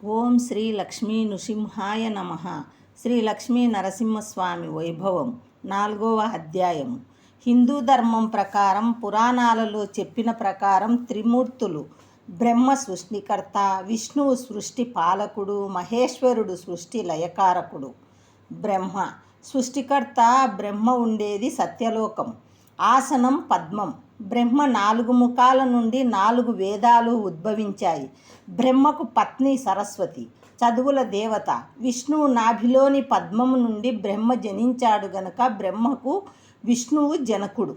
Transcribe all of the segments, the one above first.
ఓం శ్రీ లక్ష్మీ నృసింహాయ నమః. శ్రీ లక్ష్మీ నరసింహస్వామి వైభవం 4వ అధ్యాయము. హిందూ ధర్మం ప్రకారం పురాణాలలో చెప్పిన ప్రకారం త్రిమూర్తులు బ్రహ్మ సృష్టికర్త, విష్ణువు సృష్టి పాలకుడు, మహేశ్వరుడు సృష్టి లయకారకుడు. బ్రహ్మ సృష్టికర్త. బ్రహ్మ ఉండేది సత్యలోకం. ఆసనం పద్మం. బ్రహ్మ 4 ముఖాల నుండి 4 వేదాలు ఉద్భవించాయి. బ్రహ్మకు పత్ని సరస్వతి, చదువుల దేవత. విష్ణువు నాభిలోని పద్మము నుండి బ్రహ్మ జనించాడు గనుక బ్రహ్మకు విష్ణువు జనకుడు.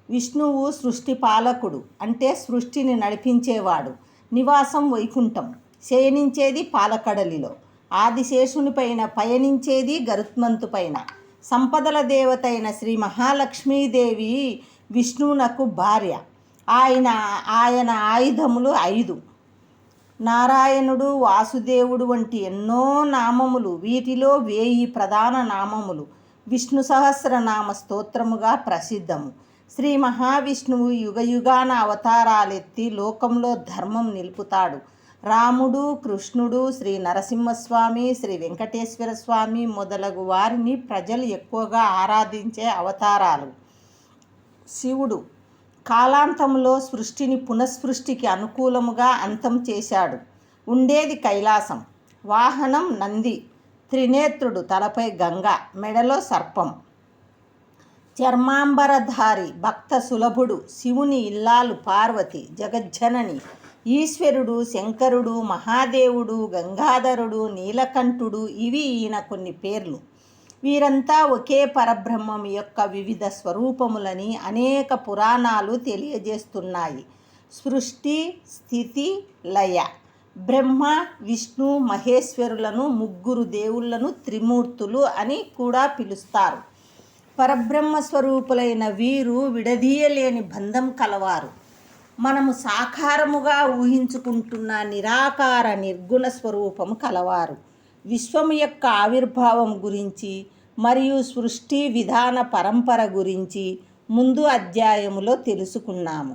విష్ణువు సృష్టి పాలకుడు, అంటే సృష్టిని నడిపించేవాడు. నివాసం వైకుంఠం, శయనించేది పాలకడలిలో. ఆదిశేషునిపైన పయనించేది గరుత్మంతుపైన. సంపదల దేవతైన శ్రీ మహాలక్ష్మీదేవి విష్ణువునకు భార్య. ఆయన ఆయుధములు 5: నారాయణుడు, వాసుదేవుడు వంటి ఎన్నో నామములు. వీటిలో 1000 ప్రధాన నామములు విష్ణు సహస్రనామ స్తోత్రముగా ప్రసిద్ధము. శ్రీ మహావిష్ణువు యుగయుగాన అవతారాలెత్తి లోకంలో ధర్మం నిలుపుతాడు. రాముడు, కృష్ణుడు, శ్రీ నరసింహస్వామి, శ్రీ వెంకటేశ్వర స్వామి మొదలగు వారిని ప్రజలు ఎక్కువగా ఆరాధించే అవతారాలు. శివుడు కాలాంతంలో సృష్టిని పునఃసృష్టికి అనుకూలముగా అంతం చేశాడు. ఉండేది కైలాసం. వాహనం నంది. త్రినేత్రుడు, తలపై గంగ, మెడలో సర్పం. చర్మాంబరధారి, భక్త సులభుడు. శివుని ఇల్లాలు పార్వతి, జగజ్జనని. ఈశ్వరుడు శంకరుడు, మహాదేవుడు, గంగాధరుడు, నీలకంఠుడు. ఇవి ఈయన కొన్ని పేర్లు. వీరంతా ఒకే పరబ్రహ్మం యొక్క వివిధ స్వరూపములని అనేక పురాణాలు తెలియజేస్తున్నాయి. సృష్టి, స్థితి, లయ. బ్రహ్మ, విష్ణు, మహేశ్వరులను 3 దేవుళ్లను త్రిమూర్తులు అని కూడా పిలుస్తారు. పరబ్రహ్మ స్వరూపులైన వీరు విడదీయలేని బంధం కలవారు. మనము సాకారముగా ఊహించుకుంటున్న నిరాకార నిర్గుణ స్వరూపము కలవారు. విశ్వము యొక్క ఆవిర్భావం గురించి మరియు సృష్టి విధాన పరంపర గురించి ముందు అధ్యాయములో తెలుసుకున్నాము.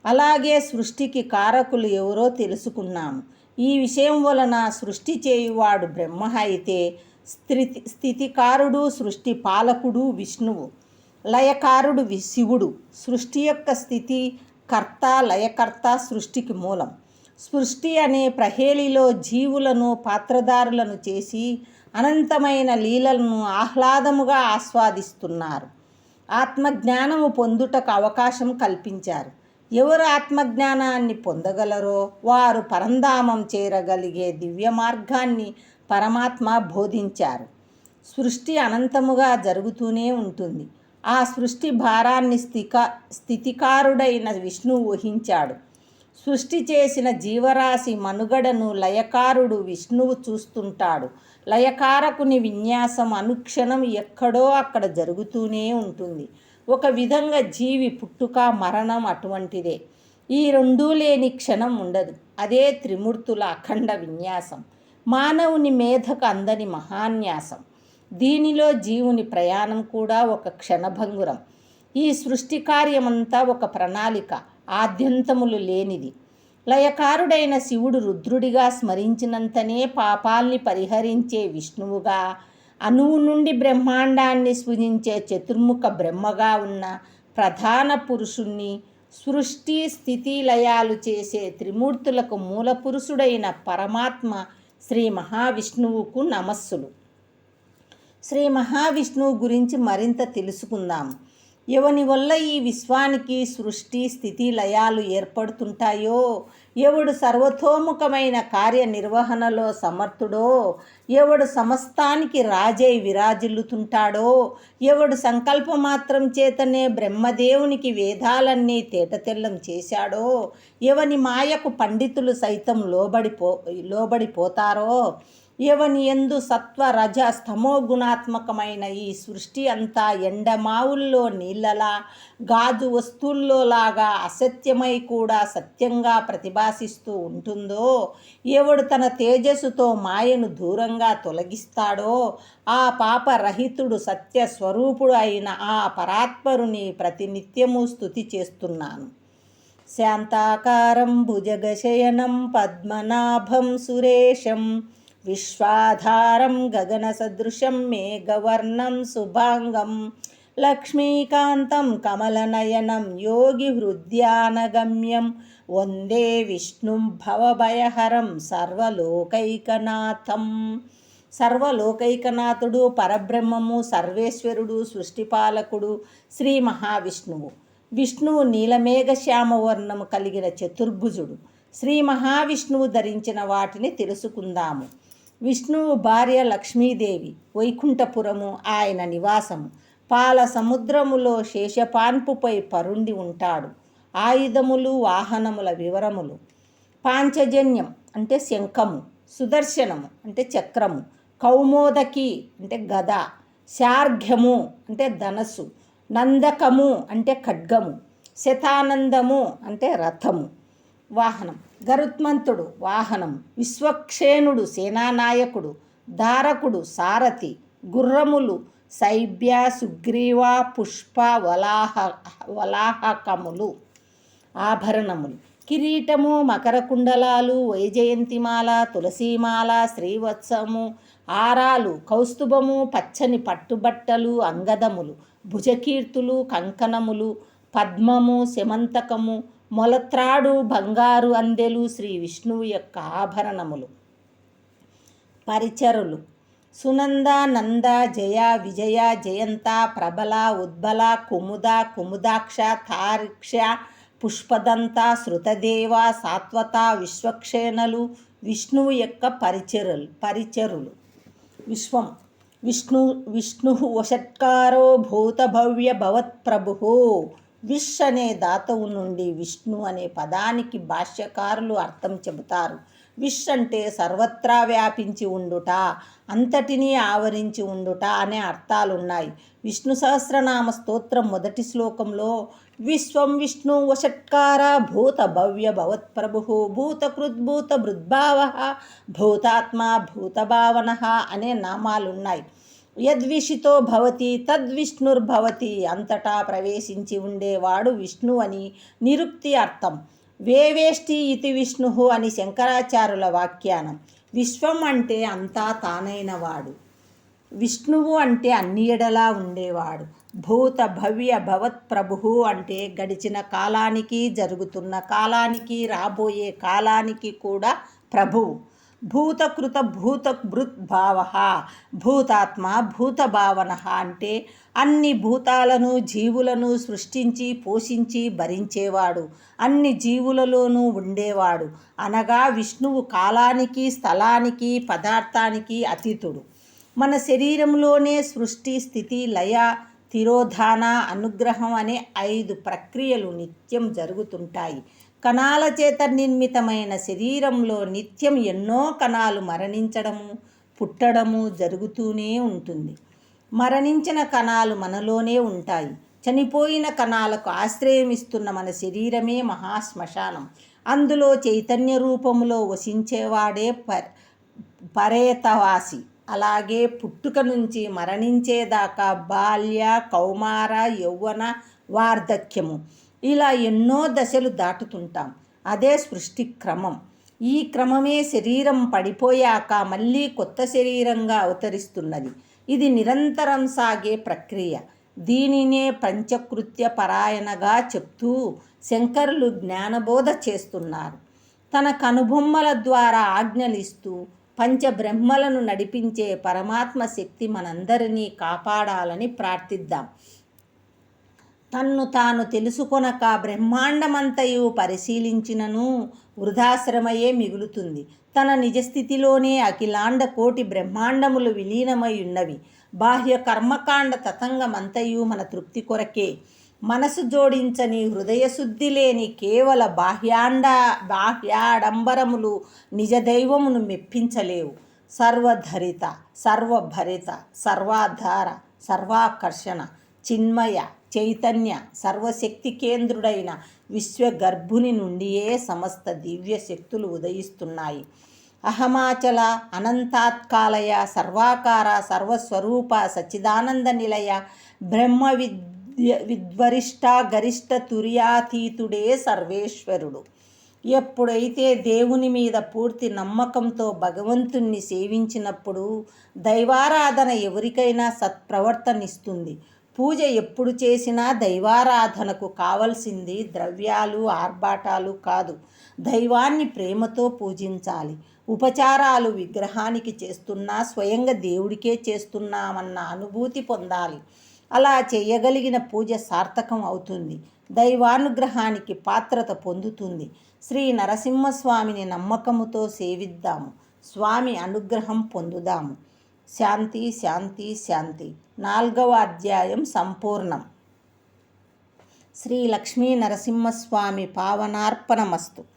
అలాగే సృష్టికి కారకులు ఎవరో తెలుసుకున్నాము. ఈ విషయం వలన సృష్టి చేయువాడు బ్రహ్మ అయితే స్థితికారుడు, సృష్టి పాలకుడు విష్ణువు. లయకారుడు శివుడు. సృష్టి యొక్క స్థితి కర్త, లయకర్త సృష్టికి మూలం. సృష్టి అనే ప్రహేళిలో జీవులను పాత్రధారులను చేసి అనంతమైన లీలలను ఆహ్లాదముగా ఆస్వాదిస్తున్నారు. ఆత్మజ్ఞానము పొందుటకు అవకాశం కల్పించారు. ఎవరు ఆత్మజ్ఞానాన్ని పొందగలరో వారు పరంధామం చేరగలిగే దివ్య మార్గాన్ని పరమాత్మ బోధించారు. సృష్టి అనంతముగా జరుగుతూనే ఉంటుంది. ఆ సృష్టి భారాన్ని స్థితికారుడైన విష్ణువు వహించాడు. సృష్టి చేసిన జీవరాశి మనుగడను లయకారుడు విష్ణువు చూస్తుంటాడు. లయకారకుని విన్యాసం అనుక్షణం ఎక్కడో అక్కడ జరుగుతూనే ఉంటుంది. ఒక విధంగా జీవి పుట్టుక మరణం అటువంటిదే. ఈ రెండూ లేని క్షణం ఉండదు. అదే త్రిమూర్తుల అఖండ విన్యాసం. మానవుని మేధకు అందని మహాన్యాసం. దీనిలో జీవుని ప్రయాణం కూడా ఒక క్షణభంగురం. ఈ సృష్టి కార్యమంతా ఒక ప్రణాళిక, ఆద్యంతములు లేనిది. లయకారుడైన శివుడు రుద్రుడిగా స్మరించినంతనే పాపాల్ని పరిహరించే విష్ణువుగా, అణువు నుండి బ్రహ్మాండాన్ని సృజించే చతుర్ముఖ బ్రహ్మగా ఉన్న ప్రధాన పురుషుణ్ణి, సృష్టి స్థితి లయాలు చేసే త్రిమూర్తులకు మూల పురుషుడైన పరమాత్మ శ్రీ మహావిష్ణువుకు నమస్సులు. శ్రీ మహావిష్ణువు గురించి మరింత తెలుసుకుందాం. ఎవని వల్ల ఈ విశ్వానికి సృష్టి స్థితి లయాలు ఏర్పడుతుంటాయో, ఎవడు సర్వతోముఖమైన కార్యనిర్వహణలో సమర్థుడో, ఎవడు సమస్తానికి రాజై విరాజిల్లుతుంటాడో, ఎవడు సంకల్పమాత్రం చేతనే బ్రహ్మదేవునికి వేదాలన్నీ తేటతెల్లం చేశాడో, ఎవని మాయకు పండితులు సైతం లోబడిపోతారో, ఎవని యందు సత్వ రజ స్తమో గుణాత్మకమైన ఈ సృష్టి అంతా ఎండమావుల్లో నీళ్ళలా, గాజు వస్తువుల్లోలాగా అసత్యమై కూడా సత్యంగా ప్రతిభాసిస్తూ ఉంటుందో, ఎవడు తన తేజస్సుతో మాయను దూరంగా తొలగిస్తాడో, ఆ పాపరహితుడు సత్యస్వరూపుడు అయిన ఆ పరాత్పరుని ప్రతినిత్యము స్తుతి చేస్తున్నాను. శాంతాకారం భుజగశయనం పద్మనాభం సురేశం విశ్వాధారం గగనసదృశం మేఘవర్ణం శుభాంగం లక్ష్మీకాంతం కమలనయనం యోగిహృద్యానగమ్యం వందే విష్ణుం భవభయహరం సర్వలోకైకనాథం. సర్వలోకైకనాథుడు, పరబ్రహ్మము, సర్వేశ్వరుడు, సృష్టిపాలకుడు శ్రీ మహావిష్ణువు. విష్ణువు నీలమేఘ శ్యామవర్ణము కలిగిన చతుర్భుజుడు. శ్రీ మహావిష్ణువు ధరించిన వాటిని తెలుసుకుందాము. విష్ణువు భార్య లక్ష్మీదేవి. వైకుంఠపురము ఆయన నివాసము. పాల సముద్రములో శేషపాన్పుపై పరుండి ఉంటాడు. ఆయుధములు, వాహనముల వివరములు. పాంచజన్యం అంటే శంఖము, సుదర్శనము అంటే చక్రము, కౌమోదకి అంటే గద, శార్ఘ్యము అంటే ధనస్సు, నందకము అంటే ఖడ్గము, శతానందము అంటే రథము. వాహనం గరుత్మంతుడు వాహనం, విశ్వక్షేణుడు సేనానాయకుడు, ధారకుడు సారథి, గుర్రములు శైబ్య, సుగ్రీవ, పుష్ప, వలాహకములు. ఆభరణములు కిరీటము, మకర కుండలాలు, వైజయంతిమాల, తులసీమాల, శ్రీవత్సము, ఆరాలు, కౌస్తుభము, పచ్చని పట్టుబట్టలు, అంగదములు, భుజకీర్తులు, కంకణములు, పద్మము, శమంతకము, మొలత్రాడు, బంగారు అందెలు శ్రీ విష్ణువు యొక్క ఆభరణములు. పరిచరులు సునంద, నంద, జయ, విజయ, జయంత, ప్రబల, ఉద్బల, కుముద, కుముదాక్ష, తారిక్ష, పుష్పదంత, శృతదేవ, సాత్వత, విశ్వక్షేణలు విష్ణువు యొక్క పరిచరులు. విశ్వం విష్ణు వషట్కారో భూతభవ్య భవత్ప్రభు. విష్ అనే ధాతువు నుండి విష్ణు అనే పదానికి భాష్యకారులు అర్థం చెబుతారు. విష్ అంటే సర్వత్రా వ్యాపించి ఉండుట, అంతటినీ ఆవరించి ఉండుట అనే అర్థాలున్నాయి. విష్ణు సహస్రనామ స్తోత్రం మొదటి శ్లోకంలో విశ్వం విష్ణు వషట్కార భూత భవ్య భవత్ప్రభు భూతకృద్భూత భృద్భావ భూతాత్మ భూతభావన అనే నామాలున్నాయి. యద్విషితో భవతి తద్విష్ణుర్భవతి. అంతటా ప్రవేశించి ఉండేవాడు విష్ణు అని నిరుక్తి అర్థం. వేవేష్టి ఇతి విష్ణు అని శంకరాచార్యుల వ్యాఖ్యానం. విశ్వం అంటే అంతా తానైనవాడు. విష్ణువు అంటే అన్ని ఎడలా ఉండేవాడు. భూత భవ్య భవత్ ప్రభు అంటే గడిచిన కాలానికి, జరుగుతున్న కాలానికి, రాబోయే కాలానికి కూడా ప్రభువు. భూతకృత భూతభృద్భావ భూతాత్మ భూతభావన అంటే అన్ని భూతాలను, జీవులను సృష్టించి పోషించి భరించేవాడు, అన్ని జీవులలోనూ ఉండేవాడు. అనగా విష్ణువు కాలానికి, స్థలానికి, పదార్థానికి అతీతుడు. మన శరీరంలోనే సృష్టి, స్థితి, లయ, తిరోధాన, అనుగ్రహం అనే 5 ప్రక్రియలు నిత్యం జరుగుతుంటాయి. కణాల చేత నిర్మితమైన శరీరంలో నిత్యం ఎన్నో కణాలు మరణించడము, పుట్టడము జరుగుతూనే ఉంటుంది. మరణించిన కణాలు మనలోనే ఉంటాయి. చనిపోయిన కణాలకు ఆశ్రయం ఇస్తున్న మన శరీరమే మహాశ్మశానం. అందులో చైతన్య రూపంలో వసించేవాడే పరేతవాసి. అలాగే పుట్టుక నుంచి మరణించేదాకా బాల్య, కౌమార, యౌవన, వార్ధక్యము ఇలా ఎన్నో దశలు దాటుతుంటాం. అదే సృష్టి క్రమం. ఈ క్రమమే శరీరం పడిపోయాక మళ్ళీ కొత్త శరీరంగా అవతరిస్తున్నది. ఇది నిరంతరం సాగే ప్రక్రియ. దీనినే పంచకృత్య పరాయణగా చెప్తూ శంకరులు జ్ఞానబోధ చేస్తున్నారు. తన కనుబొమ్మల ద్వారా ఆజ్ఞలిస్తూ పంచబ్రహ్మలను నడిపించే పరమాత్మ శక్తి మనందరినీ కాపాడాలని ప్రార్థిద్దాం. తన్ను తాను తెలుసుకొనక బ్రహ్మాండమంతయు పరిశీలించినను వృధాశ్రమయే మిగులుతుంది. తన నిజస్థితిలోనే అఖిలాండ కోటి బ్రహ్మాండములు విలీనమై ఉన్నవి. బాహ్య కర్మకాండ తతంగమంతయు మన తృప్తి కొరకే. మనసు జోడించని, హృదయశుద్ధి లేని కేవల బాహ్యాడంబరములు నిజదైవమును మెప్పించలేవు. సర్వధరిత, సర్వభరిత, సర్వాధార, సర్వాకర్షణ, చిన్మయ, చైతన్య, సర్వశక్తి కేంద్రుడైన విశ్వగర్భుని నుండియే సమస్త దివ్య శక్తులు ఉదయిస్తున్నాయి. అహమాచల, అనంతాత్కాలయ, సర్వాకార, సర్వస్వరూప, సచ్చిదానంద నిలయ, బ్రహ్మ విద్వరిష్ట గరిష్ట తుర్యాతీతుడే సర్వేశ్వరుడు. ఎప్పుడైతే దేవుని మీద పూర్తి నమ్మకంతో భగవంతుణ్ణి సేవించినప్పుడు దైవారాధన ఎవరికైనా సత్ప్రవర్తనిస్తుంది. పూజ ఎప్పుడు చేసినా దైవారాధనకు కావలసింది ద్రవ్యాలు, ఆర్భాటాలు కాదు. దైవాన్ని ప్రేమతో పూజించాలి. ఉపచారాలు విగ్రహానికి చేస్తున్నా స్వయంగా దేవుడికే చేస్తున్నామన్న అనుభూతి పొందాలి. అలా చేయగలిగిన పూజ సార్థకం అవుతుంది. దైవానుగ్రహానికి పాత్రత పొందుతుంది. శ్రీ నరసింహస్వామిని నమ్మకముతో సేవిద్దాము. స్వామి అనుగ్రహం పొందుదాము. శాంతి శాంతి శాంతి. 4వ అధ్యాయం సంపూర్ణం. శ్రీ లక్ష్మీ నరసింహస్వామి పావనార్పణమస్తు.